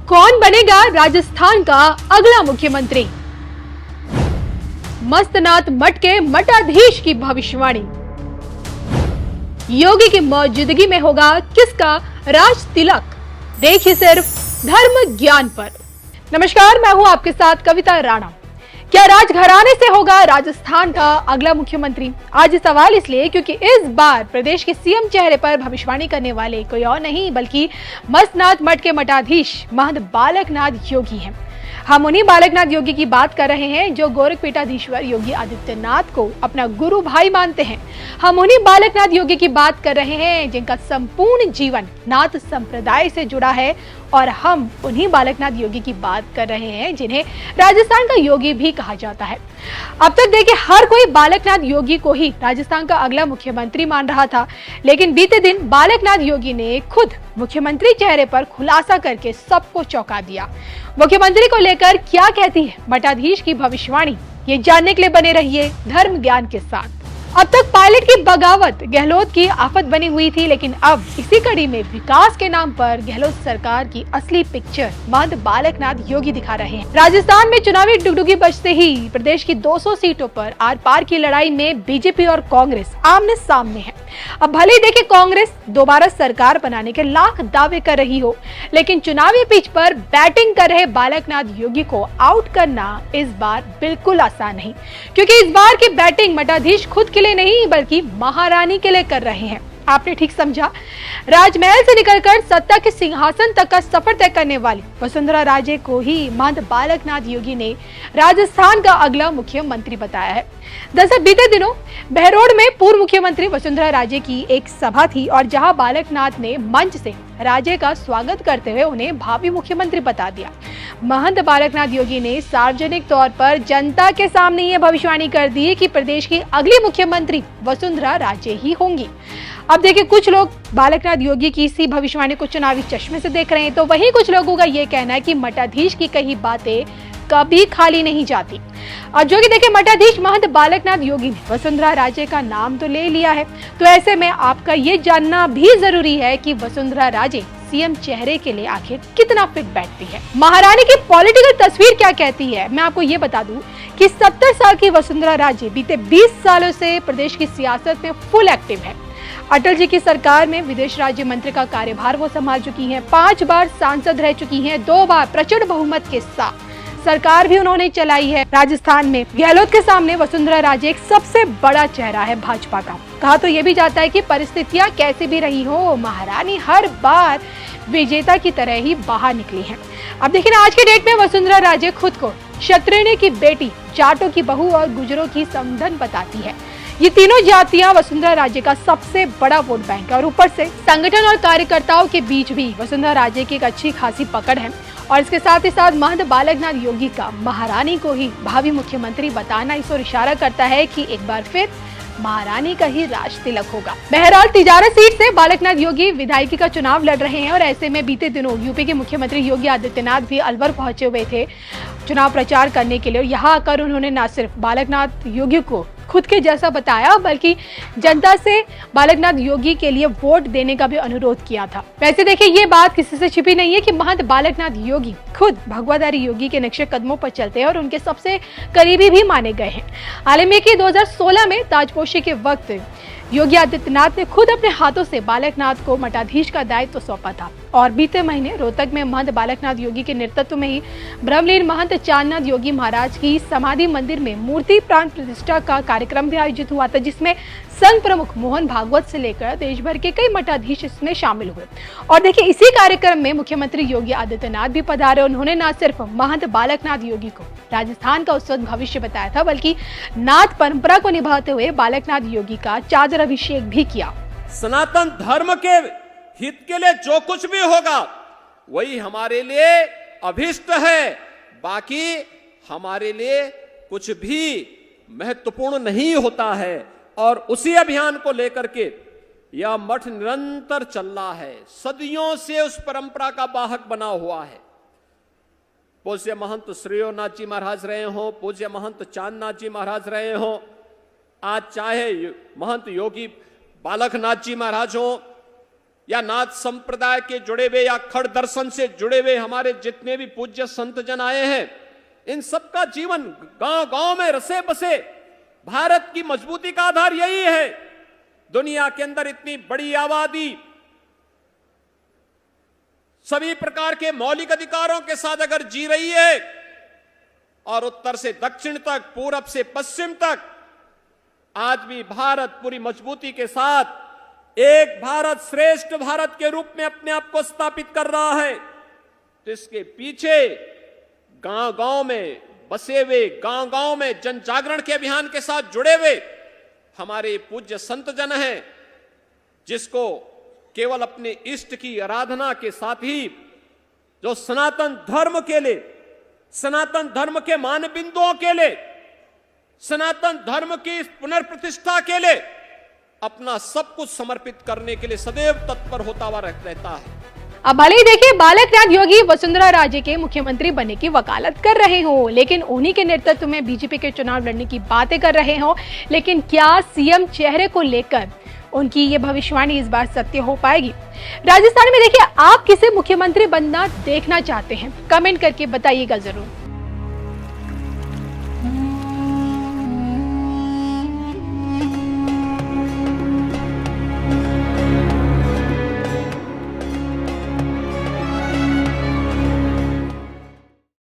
कौन बनेगा राजस्थान का अगला मुख्यमंत्री? मस्तनाथ मठ के मठाधीश की भविष्यवाणी। योगी की मौजूदगी में होगा किसका राज तिलक? देखिए सिर्फ धर्म ज्ञान पर। नमस्कार, मैं हूं आपके साथ कविता राणा। क्या राजघराने से होगा राजस्थान का अगला मुख्यमंत्री? आज ये सवाल इसलिए क्योंकि इस बार प्रदेश के सीएम चेहरे पर भविष्यवाणी करने वाले कोई और नहीं बल्कि मस्तनाथ मठ के मठाधीश महंत बालकनाथ योगी हैं। हम उन्हीं बालकनाथ योगी की बात कर रहे हैं जो गोरख पीठाधीश्वर योगी आदित्यनाथ को अपना गुरु भाई मानते हैं। हम उन्हीं बालकनाथ योगी की बात कर रहे हैं जिनका संपूर्ण जीवन नाथ संप्रदाय से जुड़ा है, और हम उन्हीं बालकनाथ योगी की बात कर रहे हैं जिन्हें राजस्थान का योगी भी कहा जाता है। अब तक देखिए, हर कोई बालकनाथ योगी को ही राजस्थान का अगला मुख्यमंत्री मान रहा था, लेकिन बीते दिन बालकनाथ योगी ने खुद मुख्यमंत्री चेहरे पर खुलासा करके सबको चौंका दिया। मुख्यमंत्री को लेकर क्या कहती है मठाधीश की भविष्यवाणी, ये जानने के लिए बने रहिए धर्म ज्ञान के साथ। अब तक पायलट की बगावत गहलोत की आफत बनी हुई थी, लेकिन अब इसी कड़ी में विकास के नाम पर गहलोत सरकार की असली पिक्चर महंत बालकनाथ योगी दिखा रहे हैं। राजस्थान में चुनावी डुगडुगी बजते ही प्रदेश की 200 सीटों पर आर पार की लड़ाई में बीजेपी और कांग्रेस आमने सामने है। अब भले ही देखिए कांग्रेस दोबारा सरकार बनाने के लाख दावे कर रही हो, लेकिन चुनावी पिच पर बैटिंग कर रहे बालकनाथ योगी को आउट करना इस बार बिल्कुल आसान नहीं, क्योंकि इस बार की बैटिंग मठाधीश खुद के लिए नहीं बल्कि महारानी के लिए कर रहे हैं। आपने ठीक समझा। राजमहल से निकलकर सत्ता के सिंहासन तक का सफर तय करने वाली वसुंधरा राजे को ही महंत बालकनाथ योगी ने राजस्थान का अगला मुख्यमंत्री बताया है। दरअसल बीते दिनों बहरोड में पूर्व मुख्यमंत्री वसुंधरा राजे की एक सभा थी, और जहां बालकनाथ ने मंच से राजे का स्वागत करते हुए उन्हें भावी मुख्यमंत्री बता दिया। महंत बालकनाथ योगी ने सार्वजनिक तौर पर जनता के सामने ये भविष्यवाणी कर दी कि प्रदेश की अगली मुख्यमंत्री वसुंधरा राजे ही होंगी। अब देखिए, कुछ लोग बालकनाथ योगी की इसी भविष्यवाणी को चुनावी चश्मे से देख रहे हैं, तो वहीं कुछ लोगों का ये कहना है कि मठाधीश की कही बातें कभी खाली नहीं जाती। और जो कि देखिए, मठाधीश महंत बालकनाथ योगी ने वसुंधरा राजे का नाम तो ले लिया है, तो ऐसे में आपका ये जानना भी जरूरी है कि वसुंधरा राजे सीएम चेहरे के लिए आखिर कितना फिट बैठती है। महारानी की पॉलिटिकल तस्वीर क्या कहती है, मैं आपको ये बता दूं कि 70 साल की वसुंधरा राजे बीते 20 सालों से प्रदेश की सियासत में फुल एक्टिव है। अटल जी की सरकार में विदेश राज्य मंत्री का कार्यभार वो संभाल चुकी हैं, 5 बार सांसद रह चुकी हैं, 2 बार प्रचंड बहुमत के साथ सरकार भी उन्होंने चलाई है। राजस्थान में गहलोत के सामने वसुंधरा राजे एक सबसे बड़ा चेहरा है भाजपा का। कहा तो ये भी जाता है कि परिस्थितियां कैसी भी रही हो, महारानी हर बार विजेता की तरह ही बाहर निकली है। अब देखिए ना, आज के डेट में वसुंधरा राजे खुद को क्षत्रिय की बेटी, जाटों की बहू और गुजरों की समधन बताती है। ये तीनों जातियां वसुंधरा राजे का सबसे बड़ा वोट बैंक है, और ऊपर से संगठन और कार्यकर्ताओं के बीच भी वसुंधरा राजे की एक अच्छी खासी पकड़ है। और इसके साथ ही साथ महंत बालकनाथ योगी का महारानी को ही भावी मुख्यमंत्री बताना इस ओर इशारा करता है कि एक बार फिर महारानी का ही राज तिलक होगा। बहरहाल तिजारा सीट से बालकनाथ योगी विधायकी का चुनाव लड़ रहे हैं, और ऐसे में बीते दिनों यूपी के मुख्यमंत्री योगी आदित्यनाथ भी अलवर पहुंचे हुए थे चुनाव प्रचार करने के लिए, और यहाँ आकर उन्होंने न सिर्फ बालकनाथ योगी को खुद के जैसा बताया बल्कि जनता से बालकनाथ योगी के लिए वोट देने का भी अनुरोध किया था। वैसे देखिए, ये बात किसी से छिपी नहीं है कि महंत बालकनाथ योगी खुद भगवाधारी योगी के नक्शे कदमों पर चलते हैं और उनके सबसे करीबी भी माने गए हैं। हाल में कि 2016 में ताजपोशी के वक्त योगी आदित्यनाथ ने खुद अपने हाथों से बालकनाथ को मठाधीश का दायित्व सौंपा था, और बीते महीने रोहतक में महंत बालकनाथ योगी के नेतृत्व में ही ब्रह्मलीन महंत चांदनाथ योगी महाराज की समाधि मंदिर में मूर्ति प्राण प्रतिष्ठा का कार्यक्रम भी आयोजित हुआ था, जिसमें संघ प्रमुख मोहन भागवत से लेकर देश भर के कई मठाधीश इसमें शामिल हुए। और देखिए, इसी कार्यक्रम में मुख्यमंत्री योगी आदित्यनाथ भी पधारे। उन्होंने न सिर्फ महंत बालकनाथ योगी को राजस्थान का उज्जवल भविष्य बताया था, बल्कि नाथ परंपरा को निभाते हुए बालकनाथ योगी का चादर अभिषेक भी किया। सनातन धर्म के हित के लिए जो कुछ भी होगा वही हमारे लिए अभिष्ट है, बाकी हमारे लिए कुछ भी महत्वपूर्ण नहीं होता है। और उसी अभियान को लेकर के यह मठ निरंतर चल रहा है, सदियों से उस परंपरा का वाहक बना हुआ है। पूज्य महंत श्रेयोनाथ जी महाराज रहे हो, पूज्य महंत चांदनाथ जी महाराज रहे हो, आज चाहे महंत योगी बालकनाथ जी महाराज हो, या नाथ संप्रदाय के जुड़े हुए या खड़ दर्शन से जुड़े हुए हमारे जितने भी पूज्य संत जन आए हैं, इन सबका जीवन गांव गांव में रसे बसे। भारत की मजबूती का आधार यही है। दुनिया के अंदर इतनी बड़ी आबादी सभी प्रकार के मौलिक अधिकारों के साथ अगर जी रही है और उत्तर से दक्षिण तक, पूरब से पश्चिम तक आज भी भारत पूरी मजबूती के साथ एक भारत श्रेष्ठ भारत के रूप में अपने आप को स्थापित कर रहा है, तो इसके पीछे गांव गांव में बसे हुए, गांव गांव में जन जागरण के अभियान के साथ जुड़े हुए हमारे पूज्य संत जन हैं, जिसको केवल अपने इष्ट की आराधना के साथ ही जो सनातन धर्म के लिए, सनातन धर्म के मानबिंदुओं के लिए, सनातन धर्म की पुनर्प्रतिष्ठा के लिए अपना सब कुछ समर्पित करने के लिए सदैव तत्पर होता हुआ रहता है। अब भले ही देखिए बालक नाथ योगी वसुंधरा राजे के मुख्यमंत्री बनने की वकालत कर रहे हो, लेकिन उन्हीं के नेतृत्व में बीजेपी के चुनाव लड़ने की बातें कर रहे हो, लेकिन क्या सीएम चेहरे को लेकर उनकी ये भविष्यवाणी इस बार सत्य हो पाएगी? राजस्थान में देखिए आप किसे मुख्यमंत्री बनना देखना चाहते हैं, कमेंट करके बताइएगा जरूर।